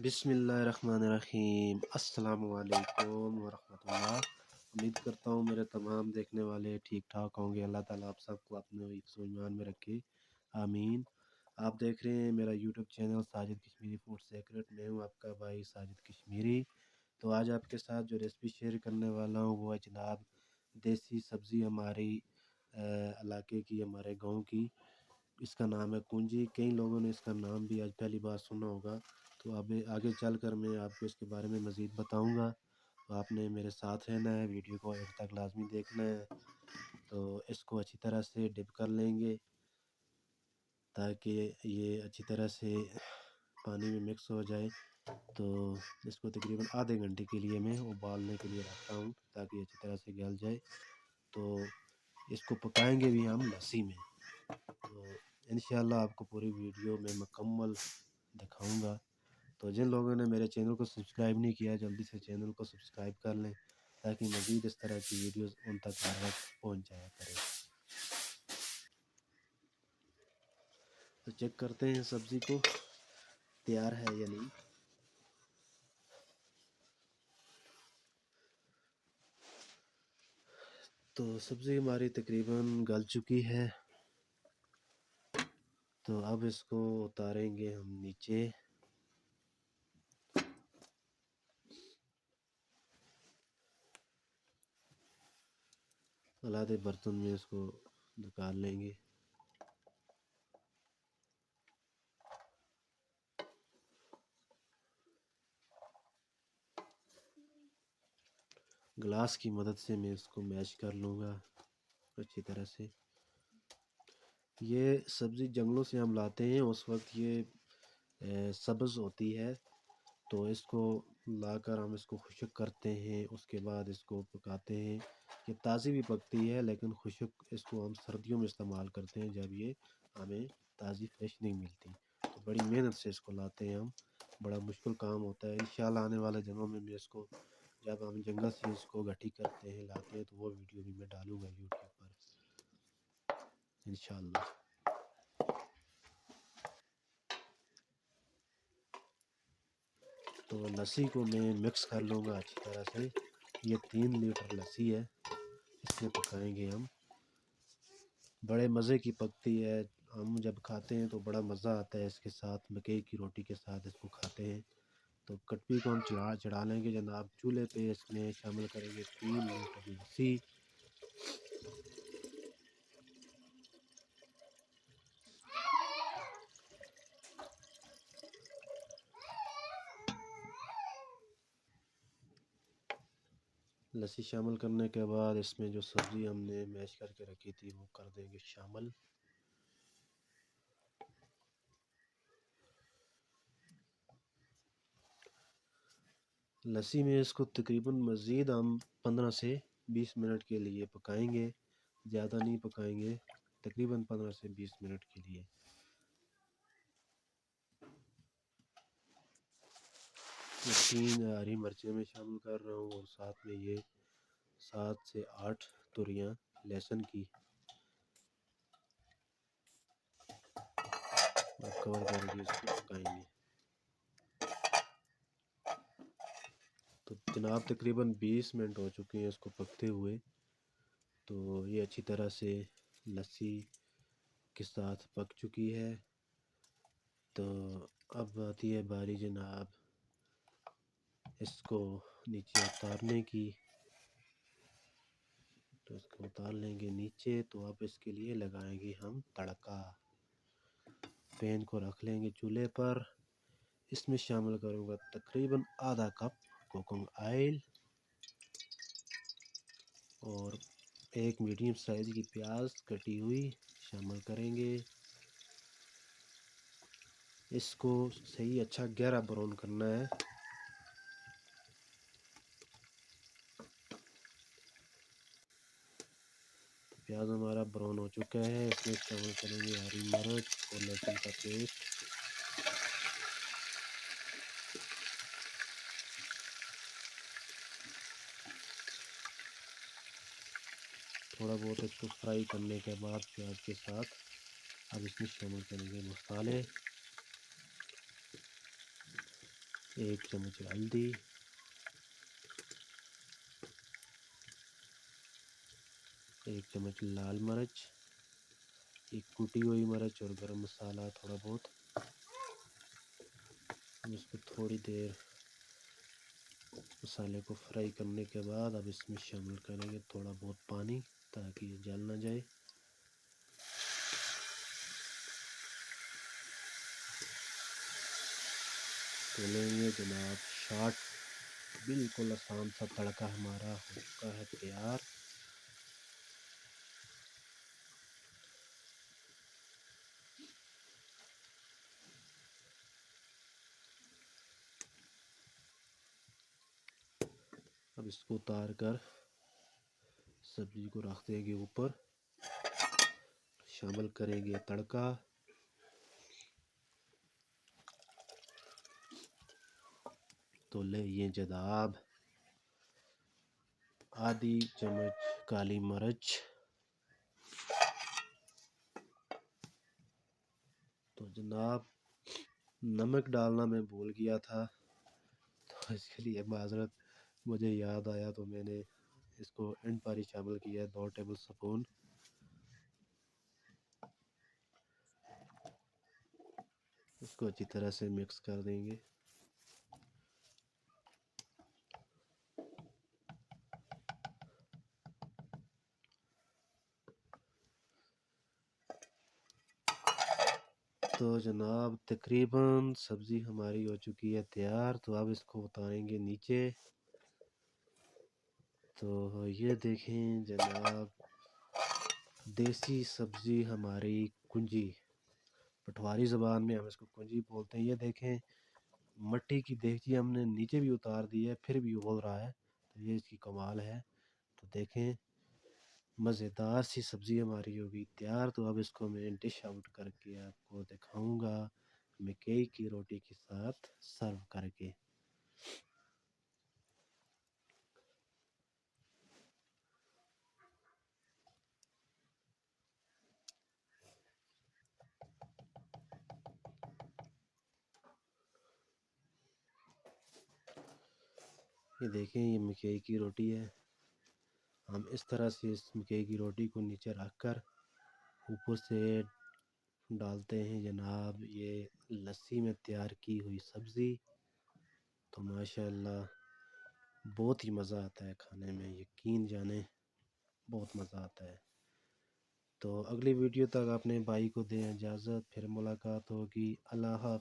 बिस्मिल्लाहिर्रहमानिर्रहीम। अस्सलामु अलैकुम वरहमतुल्लाह। उम्मीद करता हूँ मेरे तमाम देखने वाले ठीक ठाक होंगे। अल्लाह ताला आप सबको अपने हिफ्ज़ व ईमान में रखे, आमीन। आप देख रहे हैं मेरा YouTube channel Sajid Kashmiri food secret. मैं हूँ आपका भाई साजिद कश्मीरी। तो आज आपके साथ जो रेसिपी शेयर करने वाला हूँ वो है जनाब देसी सब्ज़ी हमारी इलाके की, हमारे गाँव की। इसका नाम है कुंजी। कई लोगों ने इसका नाम भी आज पहली बार सुना होगा। तो अब आगे चलकर मैं आपको इसके बारे में मज़ीद बताऊंगा। तो आपने मेरे साथ रहना है, वीडियो को एंड तक लाजमी देखना है। तो इसको अच्छी तरह से डिप कर लेंगे ताकि ये अच्छी तरह से पानी में मिक्स हो जाए। तो इसको तकरीबन आधे घंटे के लिए मैं उबालने के लिए रखता हूँ ताकि अच्छी तरह से गल जाए। तो इसको पकाएंगे भी हम लस्सी में। तो इंशाल्लाह आपको पूरी वीडियो में मुकम्मल दिखाऊंगा। तो जिन लोगों ने मेरे चैनल को सब्सक्राइब नहीं किया जल्दी से चैनल को सब्सक्राइब कर लें ताकि मज़ीद इस तरह की वीडियोस उन तक हर वक्त पहुँच जाया करें। तो चेक करते हैं सब्ज़ी को तैयार है या नहीं। तो सब्ज़ी हमारी तकरीबन गल चुकी है। तो अब इसको उतारेंगे हम नीचे। अलग बर्तन में इसको निकाल लेंगे। गिलास की मदद से मैं इसको मैश कर लूँगा अच्छी तरह से। ये सब्ज़ी जंगलों से हम लाते हैं, उस वक्त ये सब्ज़ होती है। तो इसको लाकर हम इसको खुश्क करते हैं, उसके बाद इसको पकाते हैं। ये ताज़ी भी पकती है लेकिन खुश्क इसको हम सर्दियों में इस्तेमाल करते हैं जब ये हमें ताज़ी फ्रेश नहीं मिलती। तो बड़ी मेहनत से इसको लाते हैं हम, बड़ा मुश्किल काम होता है। इंशाल्लाह आने वाले दिनों में मैं इसको जब हम जंगल से इसको गठी करते हैं लाते हैं तो वो वीडियो भी मैं डालूँगा यूट्यूब पर इंशाल्लाह। तो लस्सी को मैं मिक्स कर लूँगा अच्छी तरह से। ये 3 लीटर लस्सी है, इसमें पकाएंगे हम। बड़े मज़े की पकती है, हम जब खाते हैं तो बड़ा मज़ा आता है। इसके साथ मकई की रोटी के साथ इसको खाते हैं। तो कटपी को हम चढ़ा लेंगे जनाब चूल्हे पे। इसमें शामिल करेंगे 3 लीटर लस्सी। लस्सी शामिल करने के बाद इसमें जो सब्ज़ी हमने मैश करके रखी थी वो कर देंगे शामिल। लस्सी में इसको तकरीबन मज़ीद हम 15 से 20 मिनट के लिए पकाएंगे, ज़्यादा नहीं पकाएंगे, तकरीबन 15 से 20 मिनट के लिए। मैं 3 हरी मिर्चें में शामिल कर रहा हूँ और साथ में ये 7 से 8 तुरियां लहसुन की कवर करके इसको पकाएंगे। तो जनाब तकरीबन 20 मिनट हो चुके हैं इसको पकते हुए। तो ये अच्छी तरह से लस्सी के साथ पक चुकी है। तो अब आती है बारी जनाब इसको नीचे उतारने की। तो इसको उतार लेंगे नीचे। तो अब इसके लिए लगाएंगे हम तड़का। पैन को रख लेंगे चूल्हे पर। इसमें शामिल करूँगा तकरीबन आधा कप कुकिंग ऑयल और एक मीडियम साइज़ की प्याज कटी हुई शामिल करेंगे। इसको सही अच्छा गहरा ब्राउन करना है। प्याज हमारा ब्राउन हो चुका है। इसमें शामिल करेंगे हरी मिर्च और लहसुन का पेस्ट। थोड़ा बहुत इसको फ्राई करने के बाद प्याज के साथ अब इसमें शामिल करेंगे मसाले। 1 चम्मच हल्दी, 1 चम्मच लाल मिर्च, एक कुटी हुई मिर्च और गरम मसाला थोड़ा बहुत। हम इसको थोड़ी देर मसाले को फ्राई करने के बाद अब इसमें शामिल करेंगे थोड़ा बहुत पानी ताकि ये जल ना जाए। तो लेंगे जनाब शार्ट, बिल्कुल आसान सा तड़का हमारा हो चुका है तैयार। अब इसको उतार कर सब्जी को रख देंगे ऊपर, शामिल करेंगे तड़का। तो ले ये जनाब आधी चम्मच काली मिर्च, तो जनाब नमक डालना मैं भूल गया था, तो इसके लिए माजरत, मुझे याद आया तो मैंने इसको एंड पर ही शामिल किया है, 2 टेबल स्पून। इसको अच्छी तरह से मिक्स कर देंगे। तो जनाब तकरीबन सब्ज़ी हमारी हो चुकी है तैयार। तो अब इसको उतारेंगे नीचे। तो ये देखें जनाब देसी सब्ज़ी हमारी कुंजी, पटवारी ज़बान में हम इसको कुंजी बोलते हैं। ये देखें मट्टी की देगची हमने नीचे भी उतार दी है, फिर भी उबल रहा है, तो ये इसकी कमाल है। तो देखें मज़ेदार सी सब्ज़ी हमारी होगी तैयार। तो अब इसको मैं डिश आउट करके आपको दिखाऊंगा मकई की रोटी के साथ सर्व करके। ये देखें ये मकई की रोटी है। हम इस तरह से इस मकई की रोटी को नीचे रख कर ऊपर से डालते हैं जनाब ये लस्सी में तैयार की हुई सब्ज़ी। तो माशाल्लाह बहुत ही मज़ा आता है खाने में, यकीन जाने बहुत मज़ा आता है। तो अगली वीडियो तक अपने भाई को दें इजाज़त, फिर मुलाकात होगी। अल्लाह हाफ़िज़।